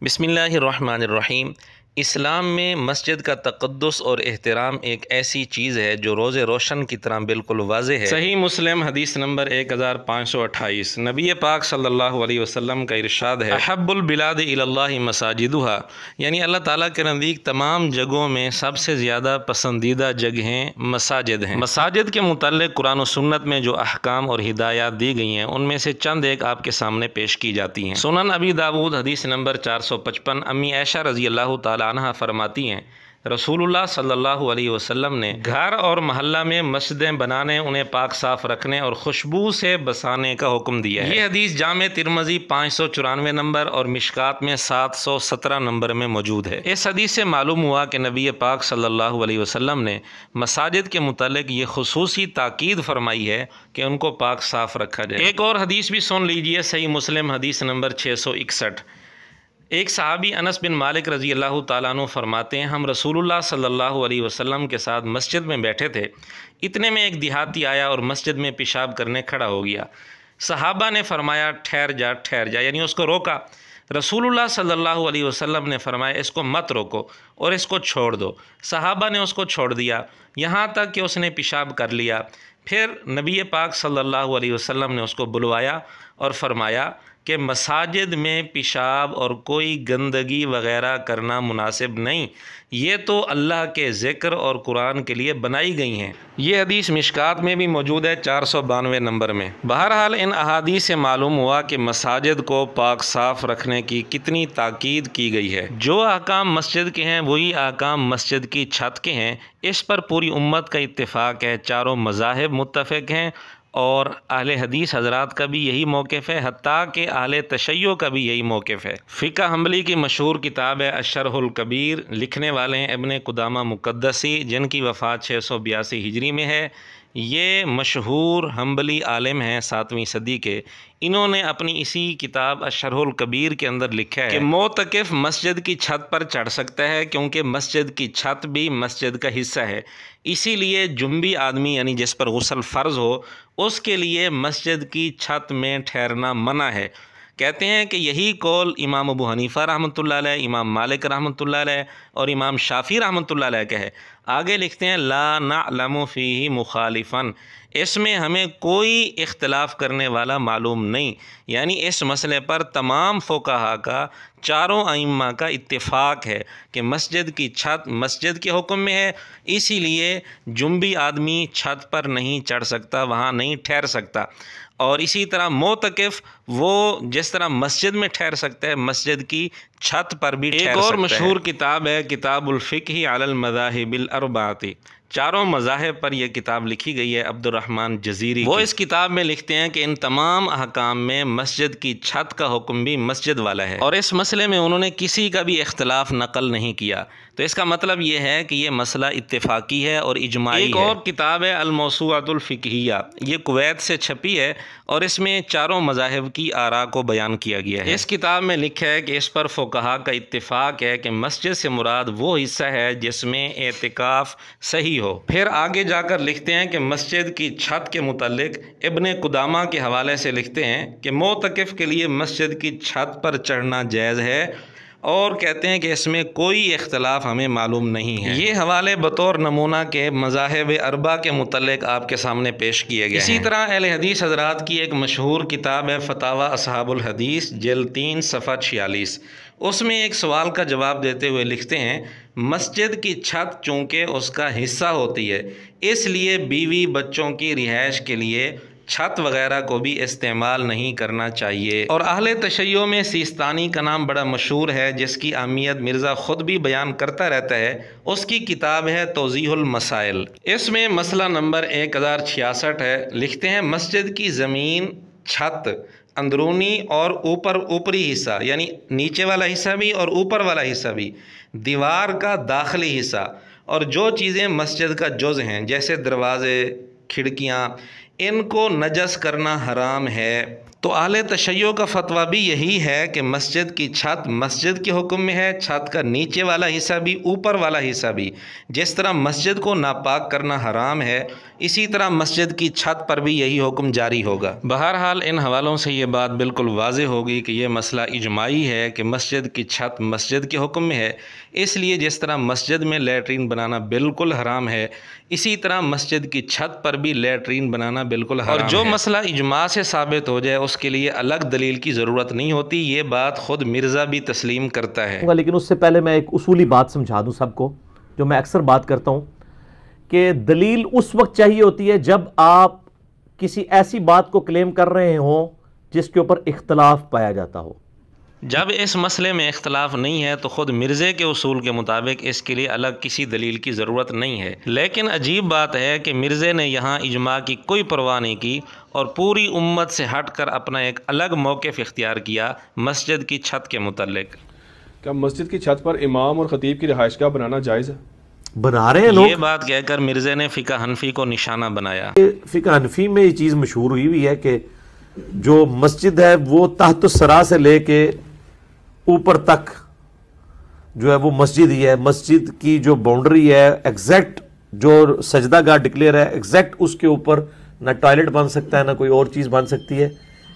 बिस्मिल्लाहिर्रहमानिर्रहीम। इस्लाम में मस्जिद का तक़द्दुस और एहतराम एक ऐसी चीज़ है जो रोज़ रोशन की तरह बिल्कुल वाज़ेह है। सही मुस्लिम हदीस नंबर 1528 नबी पाक सल्लल्लाहु अलैहि वसल्लम का इरशाद है, अहब्बुल बिलाद इलल्लाहि मसाजिदुहा, यानी अल्लाह ताला के नज़दीक तमाम जगहों में सबसे ज़्यादा पसंदीदा जगहें मसाजिद हैं। मसाजिद के मुताल्लिक़ कुरान और सुन्नत में जो अहकाम और हिदायत दी गई हैं उनमें से चंद एक आपके सामने पेश की जाती हैं। सुनन अबी दाऊद हदीस नंबर 455 अम्मी आयशा रज़ी अल्लाह तआला अन्हा फरमाती हैं, रसूलुल्लाह सल्लल्लाहु अलैहि वसल्लम ने घर और महल्ला में मस्जिदें बनाने, उन्हें पाक साफ़ रखने और खुशबू से बसाने का हुक्म दिया है। ये हदीस जामे तिरमिज़ी 594 नंबर और मिशकात में 717 नंबर में मौजूद है। इस हदीस से मालूम हुआ कि नबी पाक सल्लल्लाहु अलैहि वसल्लम ने मसाजिद के मुतालिक ये खुसूसी ताकीद फरमाई है कि उनको पाक साफ़ रखा जाए। एक और हदीस भी सुन लीजिए, सही मुस्लिम हदीस नंबर 661। एक सहाबी अनस बिन मालिक रज़ी अल्लाह ताला अन्हु फरमाते हैं, हम रसूलुल्लाह सल्लल्लाहु अलैहि वसल्लम के साथ मस्जिद में बैठे थे। इतने में एक देहाती आया और मस्जिद में पेशाब करने खड़ा हो गया। सहाबा ने फरमाया, ठहर जा, यानी उसको रोका। रसूलुल्लाह सल्लल्लाहु अलैहि वसल्लम ने फरमाया, इसको मत रोको और इसको छोड़ दो। सहाबा ने उसको छोड़ दिया यहाँ तक कि उसने पेशाब कर लिया। फिर नबी पाक सल्लल्लाहु अलैहि वसल्लम ने उसको बुलवाया और फरमाया कि मसाजिद में पेशाब और कोई गंदगी वग़ैरह करना मुनासिब नहीं, ये तो अल्लाह के ज़िक्र और कुरान के लिए बनाई गई हैं। ये हदीस मिशकात में भी मौजूद है 492 नंबर में। बहरहाल इन अहादीस से मालूम हुआ कि मसाजिद को पाक साफ़ रखने की कितनी ताकीद की गई है। जो अहकाम मस्जिद के हैं वही अहकाम मस्जिद की छत के हैं। इस पर पूरी उम्मत का इत्तेफाक है, चारों मज़ाहिब मुत्तफ़िक़ हैं और अहले हदीस हज़रात का भी यही मौक़िफ़ है, हत्ता कि अहले तशय्यो का भी यही मौक़िफ़ है। फ़िक़्ह हम्बली की मशहूर किताब है अश-शरहुल कबीर, लिखने वाले हैं इब्न कुदामा मुक़द्दसी, जिनकी वफ़ात 682 हिजरी में है। ये मशहूर हम्बली आलिम हैं 7वीं सदी के। इन्होंने अपनी इसी किताब अश-शरहुल कबीर के अंदर लिखा है कि मोतकिफ़ मस्जिद की छत पर चढ़ सकता है, क्योंकि मस्जिद की छत भी मस्जिद का हिस्सा है। इसीलिए जुम्बी आदमी यानी जिस पर गुस्ल फ़र्ज़ हो उसके लिए मस्जिद की छत में ठहरना मना है। कहते हैं कि यही कौल इमाम अबू हनीफ़ा रहमतुल्लाह अलैह, इमाम मालिक रहमतुल्लाह अलैह और इमाम शाफ़ी रहमतुल्लाह अलैह का है। आगे लिखते हैं, ला नअलमु फ़ीही मुखालिफ़न, इसमें हमें कोई इख्तिलाफ़ करने वाला मालूम नहीं। यानी इस मसले पर तमाम फ़ुक़हा का, चारों अइम्मा का इत्तिफ़ाक़ है कि मस्जिद की छत मस्जिद के हुक्म में है। इसीलिए जुम्बी आदमी छत पर नहीं चढ़ सकता, वहाँ नहीं ठहर सकता। और इसी तरह मोतकिफ़ वो जिस तरह मस्जिद में ठहर सकता है, मस्जिद की छत पर भी ठहर सकता है। एक और मशहूर किताब है किताबुल फ़िक़्ह अलल मज़ाहिबिल अर्बाअति, चारों मज़ाहिब पर यह किताब लिखी गई है अब्दुर्रहमान जज़ीरी। वो इस किताब में लिखते हैं कि इन तमाम अहकाम में मस्जिद की छत का हुक्म भी मस्जिद वाला है और इस मसले में उन्होंने किसी का भी इख्तिलाफ़ नकल नहीं किया। तो इसका मतलब ये है कि ये मसला इत्तेफाकी है और इजमाई है। एक और किताब है अल-मौसूअतुल फ़िक़हिया, ये कुवैत से छपी है और इसमें चारों मज़ाहिब की आरा को बयान किया गया है। इस किताब में लिखा है कि इस पर फ़ुक़हा का इत्तिफ़ाक़ है कि मस्जिद से मुराद वो हिस्सा है जिसमें एतिकाफ़ सही हो। फिर आगे जाकर लिखते हैं कि मस्जिद की छत के मुतालिक इब्न कुदामा के हवाले से लिखते हैं कि मोतकिफ़ के लिए मस्जिद की छत पर चढ़ना जायज़ है और कहते हैं कि इसमें कोई इख्तिलाफ़ हमें मालूम नहीं है। ये हवाले बतौर नमूना के मज़ाहिब अरबा के मुतल्लिक़ आपके सामने पेश किए गए। इसी तरह अहले हदीस हज़रात की एक मशहूर किताब है फ़तावा असहाबुल हदीस, जिल्द 3 सफ़ा 46। उसमें एक सवाल का जवाब देते हुए लिखते हैं, मस्जिद की छत चूँकि उसका हिस्सा होती है, इसलिए बीवी बच्चों की रिहाइश के लिए छत वगैरह को भी इस्तेमाल नहीं करना चाहिए। और अहले तशय्यो में सिस्तानी का नाम बड़ा मशहूर है, जिसकी अहमियत मिर्ज़ा ख़ुद भी बयान करता रहता है। उसकी किताब है तौज़ीहुल मसाइल, इसमें मसला नंबर 1066 है। लिखते हैं, मस्जिद की ज़मीन, छत, अंदरूनी और ऊपरी हिस्सा यानी नीचे वाला हिस्सा भी और ऊपर वाला हिस्सा भी, दीवार का दाखिली हिस्सा और जो चीज़ें मस्जिद का जुज़ हैं जैसे दरवाज़े, खिड़कियाँ, इनको नजस करना हराम है। تو اہل تشیع کا فتویٰ بھی یہی ہے کہ مسجد کی چھت مسجد کے حکم میں ہے، چھت کا نیچے والا حصہ بھی اوپر والا حصہ بھی۔ جس طرح مسجد کو ناپاک کرنا حرام ہے، اسی طرح مسجد کی چھت پر بھی یہی حکم جاری ہوگا۔ بہرحال ان حوالوں سے یہ بات بالکل واضح ہوگی کہ یہ مسئلہ اجماعی ہے کہ مسجد کی چھت مسجد کے حکم میں ہے، اس لیے جس طرح مسجد میں لیٹرین بنانا بالکل حرام ہے، اسی طرح مسجد کی چھت پر بھی لیٹرین بنانا بالکل حرام ہے۔ اور جو مسئلہ اجماع سے ثابت ہو جائے اس کے لیے الگ دلیل کی ضرورت نہیں ہوتی، یہ بات خود مرزا بھی تسلیم کرتا ہے۔ لیکن اس سے پہلے میں ایک اصولی بات سمجھا دوں سب کو، جو میں اکثر بات کرتا ہوں کہ دلیل اس وقت چاہیے ہوتی ہے جب آپ کسی ایسی بات کو کلیم کر رہے ہوں جس کے اوپر اختلاف پایا جاتا ہو۔ جب اس مسئلے میں اختلاف نہیں ہے تو خود مرزے کے اصول کے مطابق اس کے لیے الگ کسی دلیل کی ضرورت نہیں ہے۔ لیکن عجیب بات ہے کہ مرزے نے یہاں اجماع کی کوئی پرواہ نہیں کی اور پوری امت سے ہٹ کر اپنا ایک الگ موقف اختیار کیا مسجد کی چھت کے متعلق۔ کیا مسجد کی چھت پر امام اور خطیب کی رہائش گاہ بنانا جائز ہے؟ بنا رہے ہیں لوگ۔ یہ بات کہہ کر مرزے نے فقہ حنفی کو نشانہ بنایا۔ فقہ حنفی میں یہ چیز مشہور ہوئی ہے کہ جو مسجد ہے وہ تحت الثری سے لے کے اوپر تک جو ہے وہ مسجد ہی ہے، مسجد کی جو باؤنڈری ہے ایگزیکٹ جو سجدہ گاہ ڈکلیئر ہے ایگزیکٹ اس کے اوپر نہ ٹوائلٹ بن سکتا ہے نہ کوئی اور چیز بن سکتی ہے۔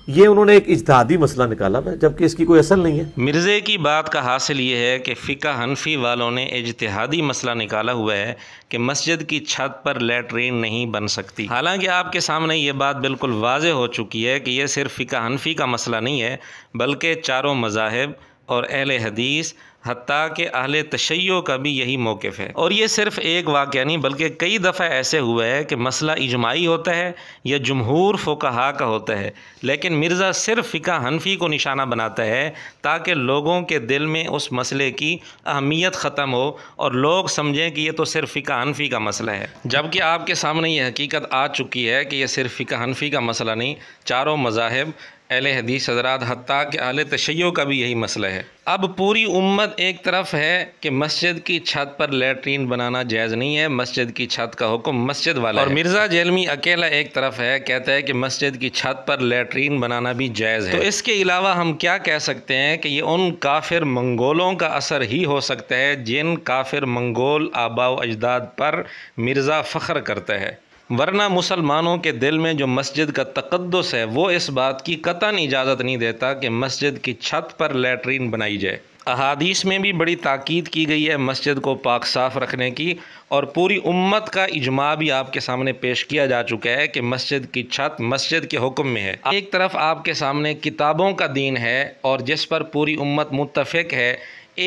یہ انہوں نے ایک اجتہادی مسئلہ نکالا ہے جبکہ اس کی کوئی اصل نہیں ہے۔ مرزے کی بات کا حاصل یہ ہے کہ فقہ حنفی والوں نے اجتہادی مسئلہ نکالا ہوا ہے کہ مسجد کی چھت پر لیٹرین نہیں بن سکتی، حالانکہ آپ کے سامنے یہ بات بالکل واضح ہو چکی ہے کہ یہ صرف فقہ حنفی کا مسئلہ نہیں ہے بلکہ چاروں مذاہب اور اہل حدیث حتیٰ کہ اہل تشیع کا بھی یہی موقف ہے۔ اور یہ صرف ایک واقعہ نہیں بلکہ کئی دفعہ ایسے ہوا ہے کہ مسئلہ اجماعی ہوتا ہے یا جمہور فقہا کا ہوتا ہے، لیکن مرزا صرف فقہ حنفی کو نشانہ بناتا ہے تاکہ لوگوں کے دل میں اس مسئلے کی اہمیت ختم ہو اور لوگ سمجھیں کہ یہ تو صرف فقہ حنفی کا مسئلہ ہے، جبکہ آپ کے سامنے یہ حقیقت آ چکی ہے کہ یہ صرف فقہ حنفی کا مسئلہ نہیں، چاروں مذاہب اہل حدیث حضرات حتیٰ کہ اہل تشیع کا بھی یہی مسئلہ ہے۔ اب پوری امت ایک طرف ہے کہ مسجد کی چھت پر لیٹرین بنانا جائز نہیں ہے، مسجد کی چھت کا حکم مسجد والا ہے، اور مرزا جیلمی اکیلا ایک طرف ہے، کہتا ہے کہ مسجد کی چھت پر لیٹرین بنانا بھی جائز ہے۔ تو اس کے علاوہ ہم کیا کہہ سکتے ہیں کہ یہ ان کافر منگولوں کا اثر ہی ہو سکتا ہے جن کافر منگول آباء و اجداد پر مرزا فخر کرتا ہے، ورنہ مسلمانوں کے دل میں جو مسجد کا تقدس ہے وہ اس بات کی قطعاً اجازت نہیں دیتا کہ مسجد کی چھت پر لیٹرین بنائی جائے۔ احادیث میں بھی بڑی تاکید کی گئی ہے مسجد کو پاک صاف رکھنے کی، اور پوری امت کا اجماع بھی آپ کے سامنے پیش کیا جا چکا ہے کہ مسجد کی چھت مسجد کے حکم میں ہے۔ ایک طرف آپ کے سامنے کتابوں کا دین ہے اور جس پر پوری امت متفق ہے،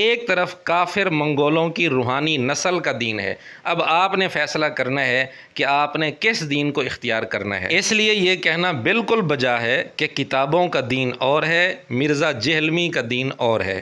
ایک طرف کافر منگولوں کی روحانی نسل کا دین ہے۔ اب آپ نے فیصلہ کرنا ہے کہ آپ نے کس دین کو اختیار کرنا ہے۔ اس لیے یہ کہنا بالکل بجا ہے کہ کتابوں کا دین اور ہے، مرزا جہلمی کا دین اور ہے۔